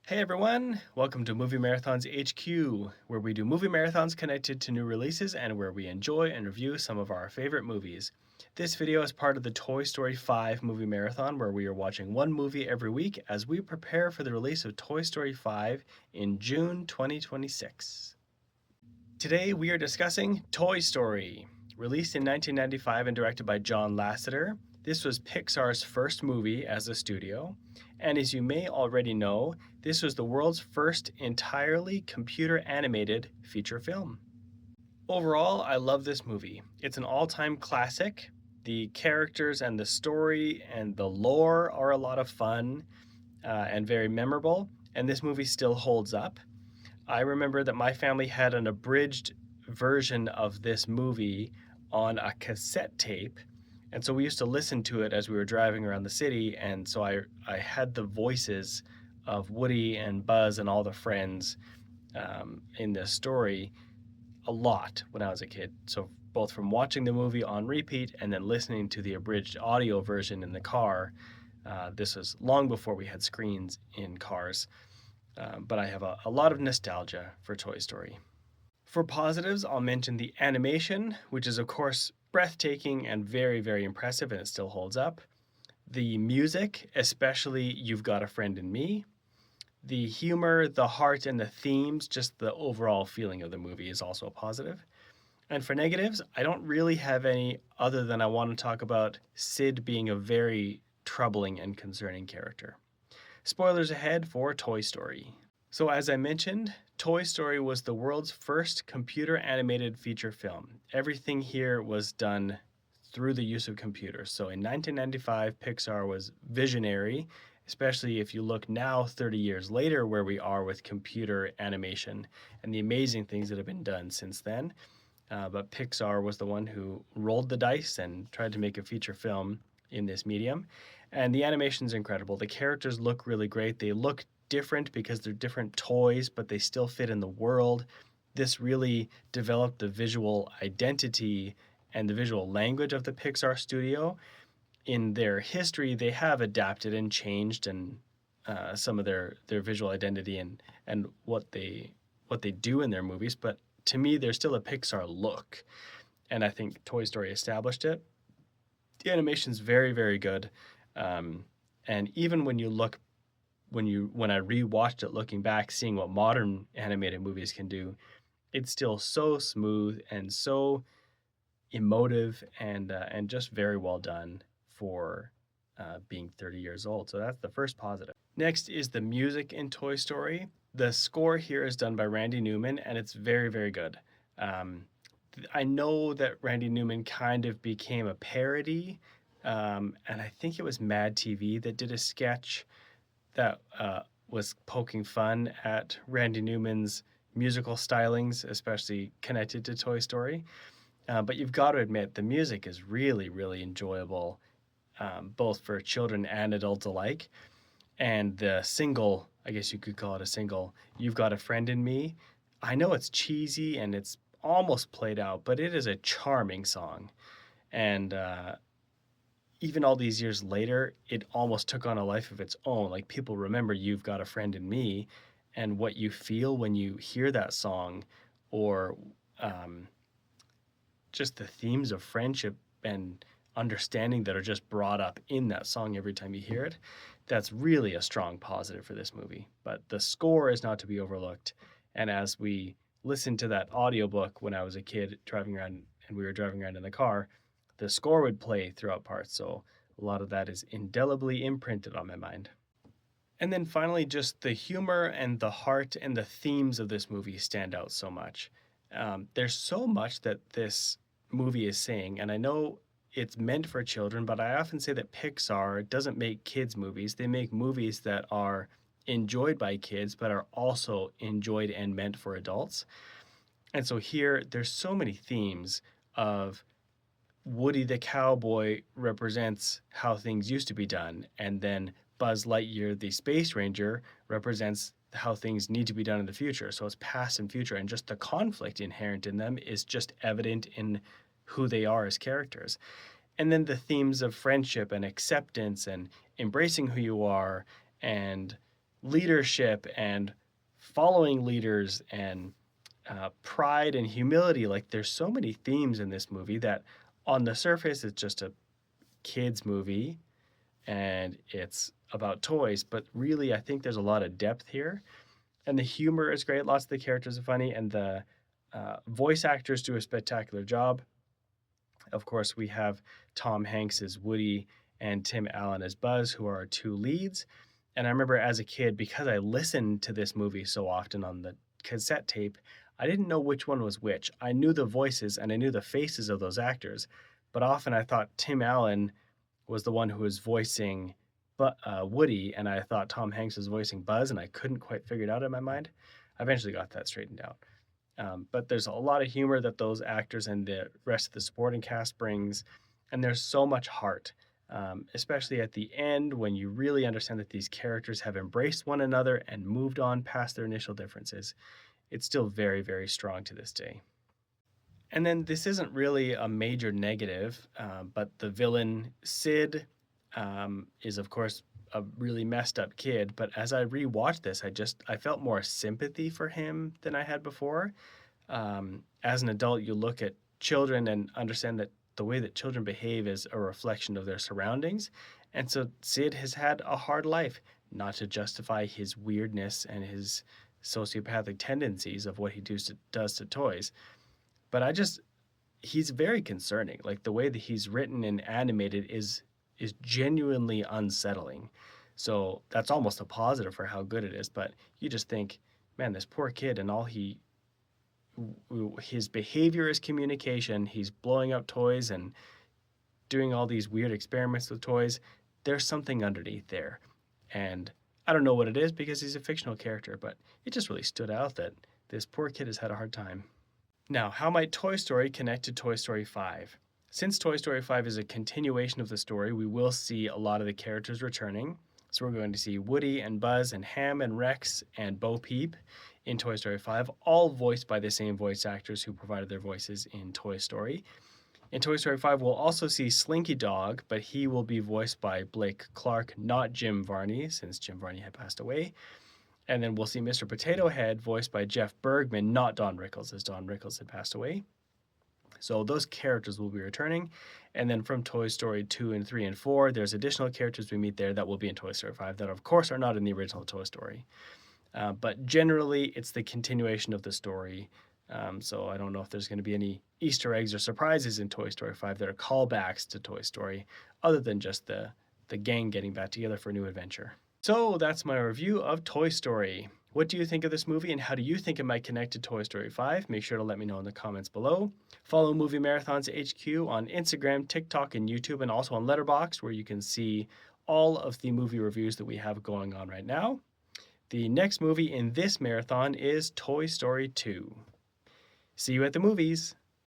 Hey everyone, welcome to Movie Marathons HQ, where we do movie marathons connected to new releases and where we enjoy and review some of our favorite movies. This video is part of the Toy Story 5 movie marathon, where we are watching one movie every week as we prepare for the release of Toy Story 5 in June 2026. Today we are discussing Toy Story. Released in 1995 and directed by John Lasseter, this was Pixar's first movie as a studio, and as you may already know, this was the world's first entirely computer animated feature film. Overall, I love this movie. It's an all-time classic. The characters and the story and the lore are a lot of fun and very memorable, and this movie still holds up. I remember that my family had an abridged version of this movie on a cassette tape. And so we used to listen to it as we were driving around the city. And so I had the voices of Woody and Buzz and all the friends in this story a lot when I was a kid. So both from watching the movie on repeat and then listening to the abridged audio version in the car. This was long before we had screens in cars. But I have a lot of nostalgia for Toy Story. For positives, I'll mention the animation, which is of course breathtaking and very, very impressive, and it still holds up. The music, especially You've Got a Friend in Me. The humor, the heart, and the themes, just the overall feeling of the movie is also a positive. And for negatives, I don't really have any other than I want to talk about Sid being a very troubling and concerning character. Spoilers ahead for Toy Story. So as I mentioned, Toy Story was the world's first computer animated feature film. Everything here was done through the use of computers. So in 1995, Pixar was visionary, especially if you look now 30 years later where we are with computer animation and the amazing things that have been done since then. But Pixar was the one who rolled the dice and tried to make a feature film in this medium. And the animation's incredible. The characters look really great. They look different because they're different toys, but they still fit in the world. This really developed the visual identity and the visual language of the Pixar studio. In their history, they have adapted and changed and some of their visual identity and what they do in their movies. But to me, they're still a Pixar look. And I think Toy Story established it. The animation's very, very good. And even when you look, when I rewatched it looking back, seeing what modern animated movies can do, it's still so smooth and so emotive and just very well done for being 30 years old. So that's the first positive. Next is the music in Toy Story. The score here is done by Randy Newman, and it's very, very good. I know that Randy Newman kind of became a parody, and I think it was Mad TV that did a sketch that was poking fun at Randy Newman's musical stylings, especially connected to Toy Story. But you've got to admit, the music is really, really enjoyable, both for children and adults alike. And the single, I guess you could call it a single, You've Got a Friend in Me. I know it's cheesy and it's almost played out, but it is a charming song. And even all these years later, it almost took on a life of its own. Like, people remember You've Got a Friend in Me and what you feel when you hear that song, or just the themes of friendship and understanding that are just brought up in that song every time you hear it. That's really a strong positive for this movie. But the score is not to be overlooked. And as we listened to that audiobook when I was a kid driving around, and we were driving around in the car, the score would play throughout parts. So a lot of that is indelibly imprinted on my mind. And then finally, just the humor and the heart and the themes of this movie stand out so much. There's so much that this movie is saying, and I know it's meant for children, but I often say that Pixar doesn't make kids movies. They make movies that are enjoyed by kids, but are also enjoyed and meant for adults. And so here, there's so many themes of Woody the cowboy represents how things used to be done, and then Buzz Lightyear, the space ranger, represents how things need to be done in the future. So it's past and future, and just the conflict inherent in them is just evident in who they are as characters. And then the themes of friendship and acceptance and embracing who you are and leadership and following leaders and pride and humility. Like there's so many themes in this movie that on the surface it's just a kids movie and it's about toys, but really I think there's a lot of depth here. And the humor is great. Lots of the characters are funny, and the voice actors do a spectacular job. Of course, we have Tom Hanks as Woody and Tim Allen as Buzz, who are our two leads. And I remember as a kid, because I listened to this movie so often on the cassette tape, I didn't know which one was which. I knew the voices and I knew the faces of those actors, but often I thought Tim Allen was the one who was voicing Woody, and I thought Tom Hanks was voicing Buzz, and I couldn't quite figure it out in my mind. I eventually got that straightened out. But there's a lot of humor that those actors and the rest of the supporting cast brings, and there's so much heart, especially at the end when you really understand that these characters have embraced one another and moved on past their initial differences. It's still very, very strong to this day. And then this isn't really a major negative, but the villain, Sid, is of course a really messed up kid. But as I rewatched this, I felt more sympathy for him than I had before. As an adult, you look at children and understand that the way that children behave is a reflection of their surroundings. And so Sid has had a hard life, not to justify his weirdness and his sociopathic tendencies of what he does to toys. But he's very concerning. Like the way that he's written and animated is genuinely unsettling. So that's almost a positive for how good it is. But you just think, man, this poor kid, and his behavior is communication. He's blowing up toys and doing all these weird experiments with toys. There's something underneath there. And I don't know what it is because he's a fictional character, but it just really stood out that this poor kid has had a hard time. Now, how might Toy Story connect to Toy Story 5? Since Toy Story 5 is a continuation of the story, we will see a lot of the characters returning. So we're going to see Woody and Buzz and Ham and Rex and Bo Peep in Toy Story 5, all voiced by the same voice actors who provided their voices in Toy Story. In Toy Story 5, we'll also see Slinky Dog, but he will be voiced by Blake Clark, not Jim Varney, since Jim Varney had passed away. And then we'll see Mr. Potato Head, voiced by Jeff Bergman, not Don Rickles, as Don Rickles had passed away. So those characters will be returning. And then from Toy Story 2 and 3 and 4, there's additional characters we meet there that will be in Toy Story 5 that, of course, are not in the original Toy Story. But generally, it's the continuation of the story. So I don't know if there's going to be any Easter eggs or surprises in Toy Story 5 that are callbacks to Toy Story, other than just the gang getting back together for a new adventure. So that's my review of Toy Story. What do you think of this movie, and how do you think it might connect to Toy Story 5? Make sure to let me know in the comments below. Follow Movie Marathons HQ on Instagram, TikTok, and YouTube, and also on Letterboxd, where you can see all of the movie reviews that we have going on right now. The next movie in this marathon is Toy Story 2. See you at the movies!